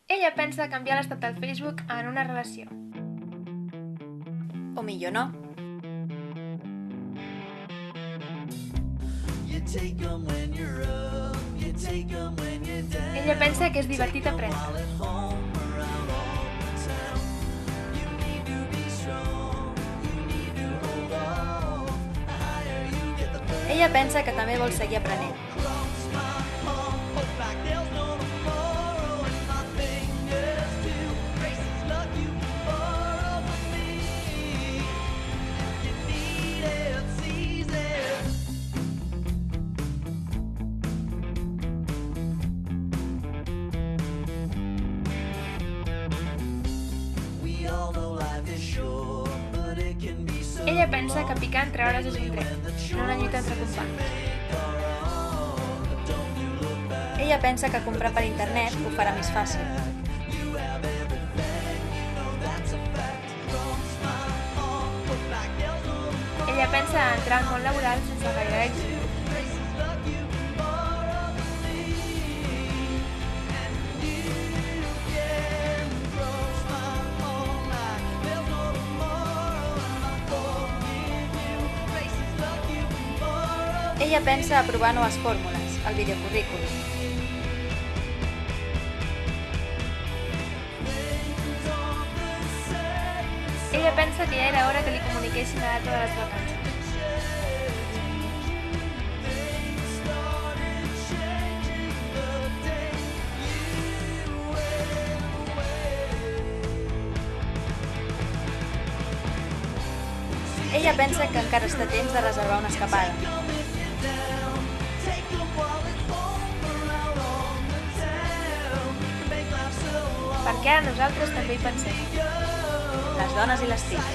Ella pensa canviar l'estat del Facebook en una relació. O millor no. Ella pensa que és divertit aprendre. Ella pensa que també vol seguir aprenent. Ella pensa que picar entre hores és un dret, no una lluita entre companys. Ella pensa que comprar per internet ho farà més fàcil. Ella pensa entrar al món laboral sense gaire èxit. Ella pensa aprovar noves fórmules, el videocurrículum. Ella pensa que ja era hora que li comuniquessin la data de les vacances. Ella pensa que encara està a temps de reservar una escapada. Perquè ara nosaltres també hi pensem. Les dones i l'estil.